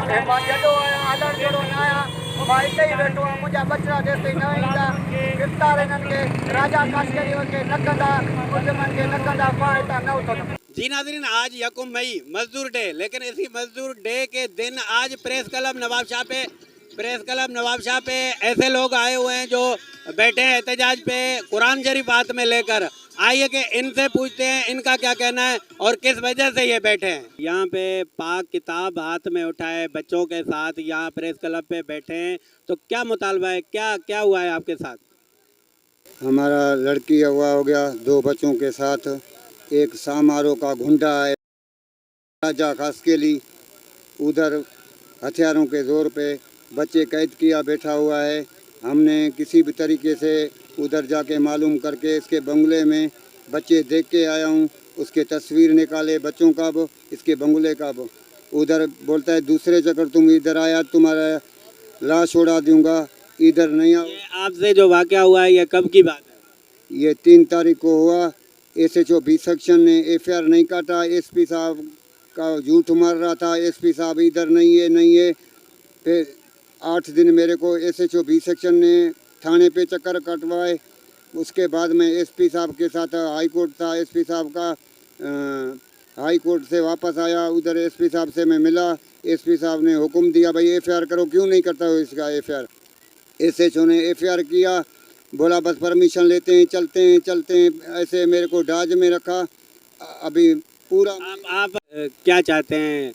मां जॾो आया आदर जॾो न आया मां हिते ई वेठो आहियां मुंहिंजा बचड़ा जेसिताईं न ईंदा गिरफ़्तार हिननि खे राजा काशकरी खे न कंदा मुस्लिमनि खे न कंदा मां हितां न उथंदुमि। जी नाज़रीन, आज 1 मई मजदूर डे, लेकिन इसी मजदूर डे के दिन आज प्रेस क्लब नवाबशाह पे ऐसे लोग आए हुए हैं जो बैठे हैं एहतजाज पे कुरान शरीफ हाथ में लेकर। आइए कि इनसे पूछते हैं इनका क्या कहना है और किस वजह से ये बैठे हैं। यहाँ पे पाक किताब हाथ में उठाए बच्चों के साथ यहाँ प्रेस क्लब पे बैठे हैं, तो क्या मुतालबा है, क्या क्या हुआ है आपके साथ? हमारा लड़की अगवा हो गया 2 बच्चों के साथ। एक सामारो का गुंडा है राजा खासकेली, उधर हथियारों के ज़ोर पे बच्चे कैद किया बैठा हुआ है। हमने किसी भी तरीके से उधर जाके मालूम करके इसके बंगले में बच्चे देख के आया हूँ। उसके तस्वीर निकाले बच्चों का वो इसके बंगले का वो। उधर बोलता है दूसरे चक्कर तुम इधर आया तुम्हारा लाश उड़ा दूंगा, इधर नहीं आओ। आपसे जो वाक़या हुआ है ये कब की बात है? ये 3 तारीख को हुआ। SHO बी सेक्शन ने FIR नहीं काटा। SP साहब का झूठ मार रहा था, SP साहब इधर नहीं है। फिर 8 दिन मेरे को SHO बी सेक्शन ने थाने पे चक्कर कटवाए। उसके बाद में SP साहब के साथ हाई कोर्ट था, SP साहब का हाई कोर्ट से वापस आया। उधर SP साहब से मैं मिला, SP साहब ने हुक्म दिया भाई FIR करो, क्यों नहीं करता हो इसका FIR। SHO ने FIR किया, बोला बस परमिशन लेते हैं चलते हैं। ऐसे मेरे को डाज में रखा। अभी पूरा आप क्या चाहते हैं,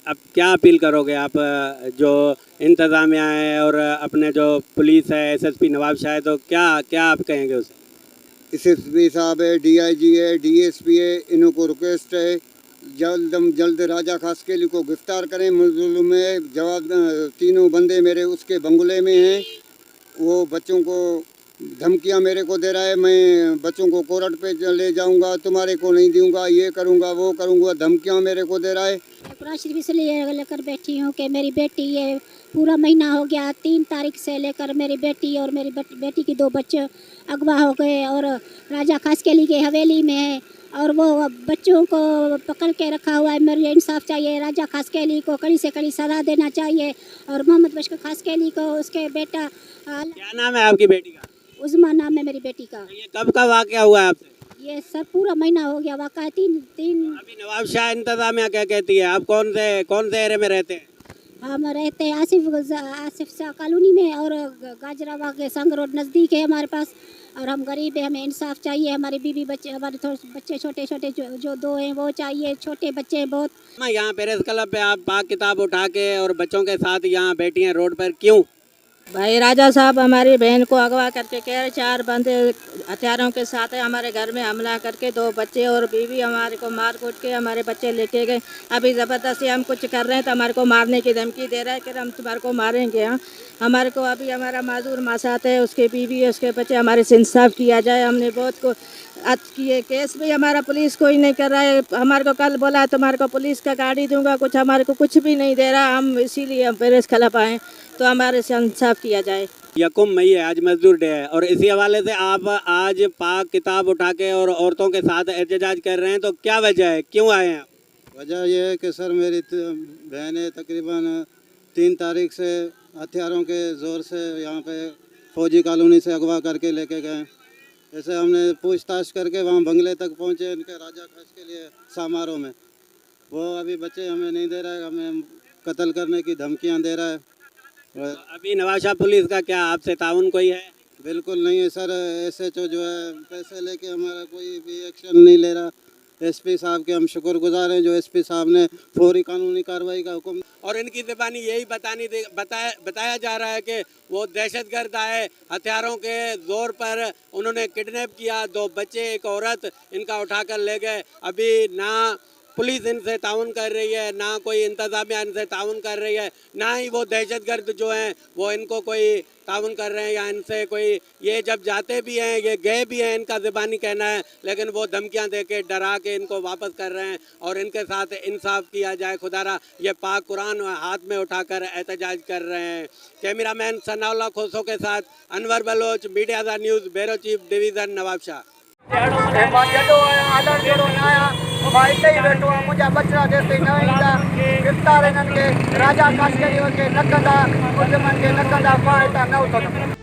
अब क्या अपील करोगे आप, जो इंतज़ामिया है और अपने जो पुलिस है SSP नवाबशाह है, तो क्या क्या आप कहेंगे उसे? SSP साहब है, DIG है, DSP है, इनको रिक्वेस्ट है जल्द राजा खासकेली को गिरफ्तार करें। मुल्ज़िम में जवाब 3 बंदे मेरे उसके बंगले में हैं। वो बच्चों को धमकियां मेरे को दे रहा है, मैं बच्चों को कोर्ट पे ले जाऊंगा, तुम्हारे को नहीं दूंगा, ये करूंगा वो करूंगा, धमकियां मेरे को दे रहा है। कुरान शरीफ इसलिए लेकर बैठी हूँ कि मेरी बेटी ये पूरा महीना हो गया 3 तारीख से लेकर मेरी बेटी और मेरी बेटी की 2 बच्चे अगवा हो गए और राजा खासकेली के हवेली में है और वो बच्चों को पकड़ के रखा हुआ है। मेरे इंसाफ चाहिए, राजा खासकेली को कड़ी से कड़ी सजा देना चाहिए और मोहम्मद बशर खासकेली को उसके बेटा क्या नाम है आपकी बेटी का? उज़मा नाम है मेरी बेटी का। ये कब का वाक़या हुआ है आपसे? ये सब पूरा महीना हो गया वाक़ा 3। अभी नवाबशाह इंतज़ामिया क्या कहती है? आप कौन से एरिया में रहते हैं? हम रहते हैं आसिफ शाह कॉलोनी में और गाजराबाग के संग रोड नज़दीक है हमारे पास और हम गरीब हैं, हमें इंसाफ चाहिए। हमारी बीवी बच्चे, हमारे थोड़े बच्चे छोटे जो 2 हैं वो चाहिए, छोटे बच्चे हैं बहुत। यहाँ प्रेस क्लब पे आप पाक किताब उठा के और बच्चों के साथ यहाँ बैठी हैं रोड पर, क्यों? भाई राजा साहब हमारी बहन को अगवा करके कह रहे 4 बंदे हथियारों के साथ है, हमारे घर में हमला करके 2 बच्चे और बीवी हमारे को मार कूट के हमारे बच्चे लेके गए। अभी ज़बरदस्ती हम कुछ कर रहे हैं तो हमारे को मारने की धमकी दे रहा है कि हम तुम्हारे को मारेंगे। हाँ, हमारे को अभी हमारा माजूर मासात है, उसके बीवी उसके बच्चे, हमारे से इंसाफ किया जाए। हमने बहुत को किए केस भी, हमारा पुलिस कोई नहीं कर रहा है। हमारे को कल बोला तुम्हारे को पुलिस का गाड़ी दूंगा, कुछ हमारे को कुछ भी नहीं दे रहा। हम इसीलिए हम प्रेस क्लब आए तो हमारे से इंसाफ किया जाए। 1 मई है, आज मजदूर डे है और इसी हवाले से आप आज पाक किताब उठा के और औरतों के साथ एहतजाज कर रहे हैं, तो क्या वजह है, क्यों आए हैं? वजह यह है कि सर मेरी बहनें तकरीबन 3 तारीख से हथियारों के ज़ोर से यहाँ पे फौजी कॉलोनी से अगवा करके लेके गए। ऐसे हमने पूछताछ करके वहाँ बंगले तक पहुँचे इनके राजा खास के लिए सामारों में। वो अभी बच्चे हमें नहीं दे रहा है, हमें कत्ल करने की धमकियाँ दे रहा है। अभी नवाबशाह पुलिस का क्या आपसे ताउन कोई है? बिल्कुल नहीं है सर। SHO जो है पैसे लेके हमारा कोई भी एक्शन नहीं ले रहा। SP साहब के हम शुक्रगुजार हैं जो SP साहब ने फौरी कानूनी कार्रवाई का हुक्म। और इनकी ज़बानी यही बताया जा रहा है कि वो दहशतगर्द आए, हथियारों के ज़ोर पर उन्होंने किडनैप किया, 2 बच्चे 1 औरत इनका उठाकर ले गए। अभी ना पुलिस इनसे ताउन कर रही है, ना कोई इंतज़ामिया इनसे ताउन कर रही है, ना ही वो दहशतगर्द जो हैं वो इनको कोई ताउन कर रहे हैं या इनसे कोई, ये जब जाते भी हैं ये गए भी हैं, इनका ज़बानी कहना है, लेकिन वो धमकियां दे के डरा के इनको वापस कर रहे हैं और इनके साथ इंसाफ किया जाए खुदारा। ये पाक कुरान हाथ में उठाकर एहतजाज कर रहे हैं। कैमरामैन सनाउल्लाह खोसो के साथ Anwar Baloch, media news, bureau chief division Nawabshah. मां जॾो आया हलण जोड़ो न आया मां हिते ई वेठो आहियां मुंहिंजा बचड़ा जेसिताईं न ईंदा गिरफ़्तार हिननि खे राजा काशकरी खे न कंदा मुस्लिमनि खे न कंदा मां हितां न उथंदुमि।